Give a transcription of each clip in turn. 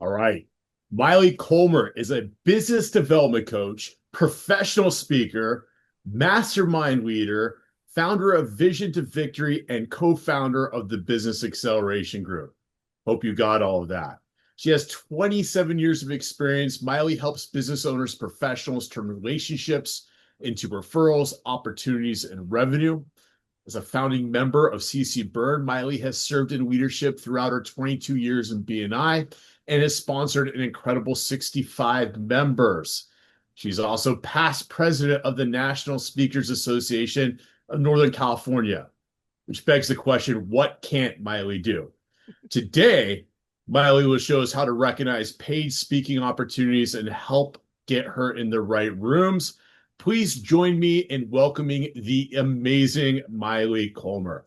All right. Maile Collmer is a business development coach, professional speaker, mastermind leader, founder of Vision to Victory, and co-founder of the Business Acceleration Group. Hope you got all of that. She has 27 years of experience. Maile helps business owners, professionals turn relationships into referrals, opportunities, and revenue. As a founding member of CCBuRN, Maile has served in leadership throughout her 22 years in BNI and has sponsored an incredible 65 members. She's also past president of the National Speakers Association of Northern California, which begs the question, what can't Maile do? Today, Maile will show us how to recognize paid speaking opportunities and help get her in the right rooms. Please join me in welcoming the amazing Maile Collmer.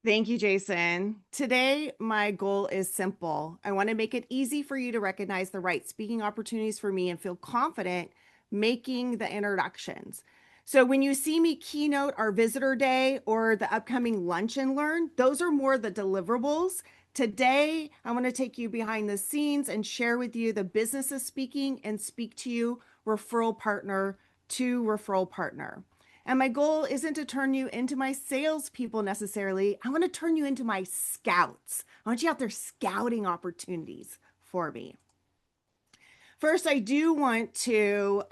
Thank you, Jason. Today, my goal is simple. I want to make it easy for you to recognize the right speaking opportunities for me and feel confident making the introductions. So when you see me keynote our visitor day or the upcoming lunch and learn, those are more the deliverables. Today, I want to take you behind the scenes and share with you the business of speaking and speak to you referral partner to referral partner. And my goal isn't to turn you into my salespeople necessarily. I want to turn you into my scouts. I want you out there scouting opportunities for me. First, I do want to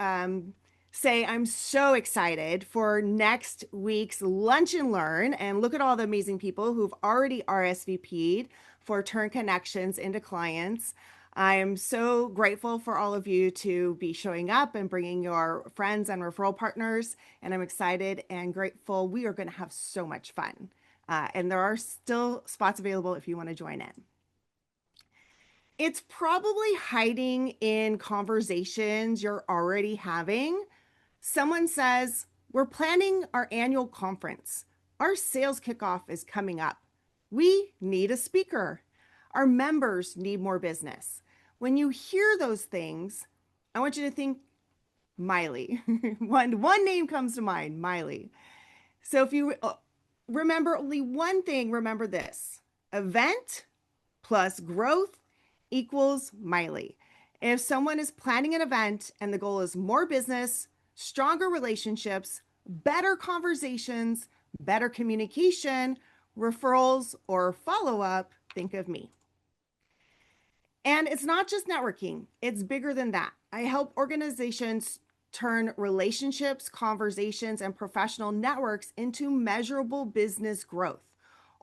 say I'm so excited for next week's Lunch and Learn. And look at all the amazing people who've already RSVP'd for Turn Connections into clients. I am so grateful for all of you to be showing up and bringing your friends and referral partners. And I'm excited and grateful. We are going to have so much fun. And there are still spots available if you want to join in. It's probably hiding in conversations you're already having. Someone says, we're planning our annual conference. Our sales kickoff is coming up. We need a speaker. Our members need more business. When you hear those things, I want you to think Maile. One name comes to mind, Maile. So if you remember only one thing, remember this. Event plus growth equals Maile. If someone is planning an event and the goal is more business, stronger relationships, better conversations, better communication, referrals, or follow-up, think of me. And it's not just networking, it's bigger than that. I help organizations turn relationships, conversations, and professional networks into measurable business growth.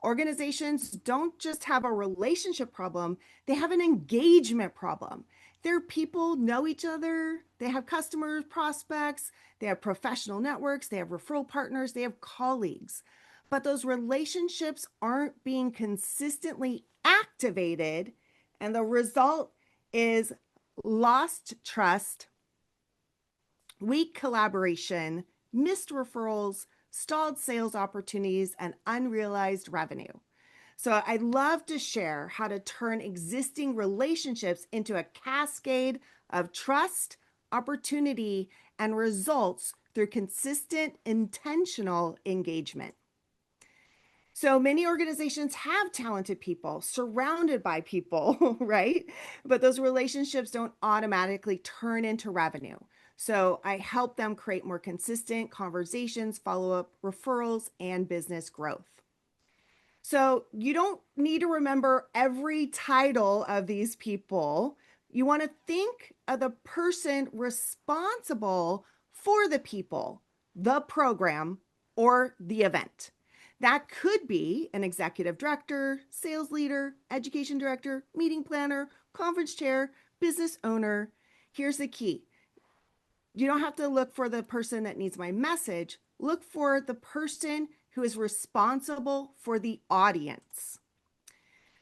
Organizations don't just have a relationship problem, they have an engagement problem. Their people know each other, they have customers, prospects, they have professional networks, they have referral partners, they have colleagues. But those relationships aren't being consistently activated. And the result is lost trust, weak collaboration, missed referrals, stalled sales opportunities, and unrealized revenue. So I'd love to share how to turn existing relationships into a cascade of trust, opportunity, and results through consistent, intentional engagement. So many organizations have talented people surrounded by people, right? But those relationships don't automatically turn into revenue. So I help them create more consistent conversations, follow-up, referrals, and business growth. So you don't need to remember every title of these people. You want to think of the person responsible for the people, the program, or the event. That could be an executive director, sales leader, education director, meeting planner, conference chair, business owner. Here's the key. You don't have to look for the person that needs my message. Look for the person who is responsible for the audience.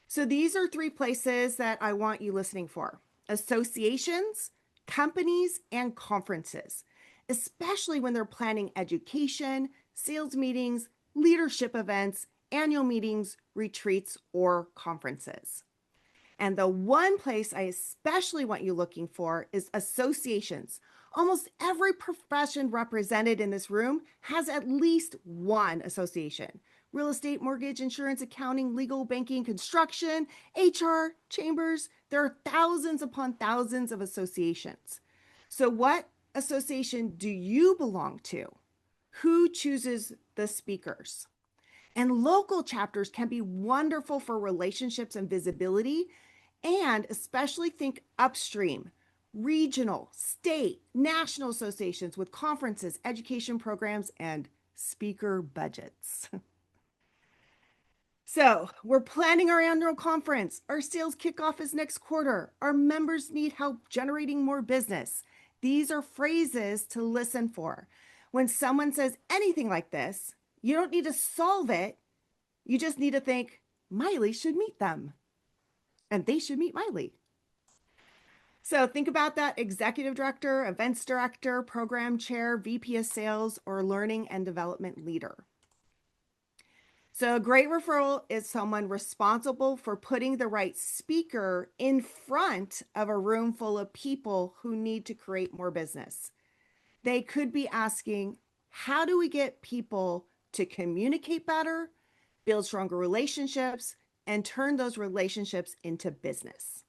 So these are 3 places that I want you listening for: associations, companies, and conferences, especially when they're planning education, sales meetings, leadership events, annual meetings, retreats, or conferences. And the one place I especially want you looking for is associations. Almost every profession represented in this room has at least one association, real estate, mortgage, insurance, accounting, legal, banking, construction, HR, chambers. There are thousands upon thousands of associations. So what association do you belong to? Who chooses the speakers? And local chapters can be wonderful for relationships and visibility, and especially think upstream, regional, state, national associations with conferences, education programs, and speaker budgets. So we're planning our annual conference. Our sales kickoff is next quarter. Our members need help generating more business. These are phrases to listen for. When someone says anything like this, you don't need to solve it. You just need to think, Maile should meet them. And they should meet Maile. So think about that executive director, events director, program chair, VP of sales, or learning and development leader. So a great referral is someone responsible for putting the right speaker in front of a room full of people who need to create more business. They could be asking, how do we get people to communicate better, build stronger relationships, and turn those relationships into business?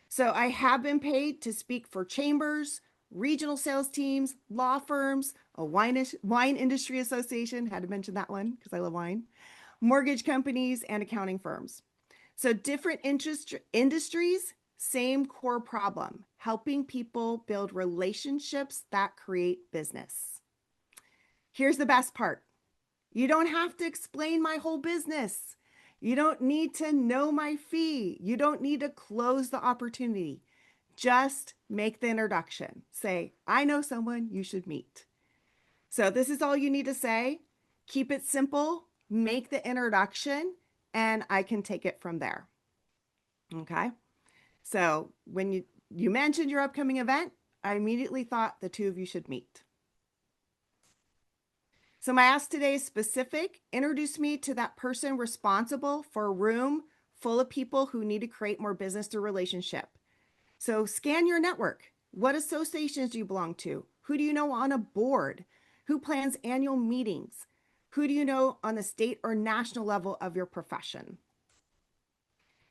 So I have been paid to speak for chambers, regional sales teams, law firms, a wine industry association, had to mention that one because I love wine, mortgage companies, and accounting firms. So different industries, same core problem, helping people build relationships that create business. Here's the best part. You don't have to explain my whole business. You don't need to know my fee. You don't need to close the opportunity. Just make the introduction. Say, I know someone you should meet. So this is all you need to say. Keep it simple, make the introduction, and I can take it from there. Okay? So when you mentioned your upcoming event, I immediately thought the two of you should meet. So my ask today is specific. Introduce me to that person responsible for a room full of people who need to create more business through relationship. So scan your network. What associations do you belong to? Who do you know on a board? Who plans annual meetings? Who do you know on the state or national level of your profession?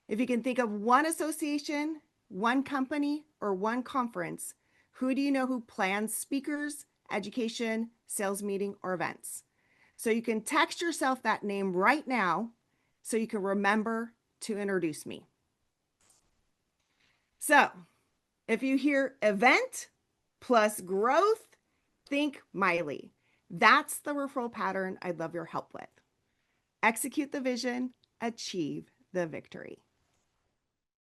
If you can think of one association, one company, or one conference, who do you know who plans speakers, education, sales meeting, or events? So you can text yourself that name right now so you can remember to introduce me. So if you hear event plus growth, think Maile. That's the referral pattern I'd love your help with. Execute the vision, achieve the victory.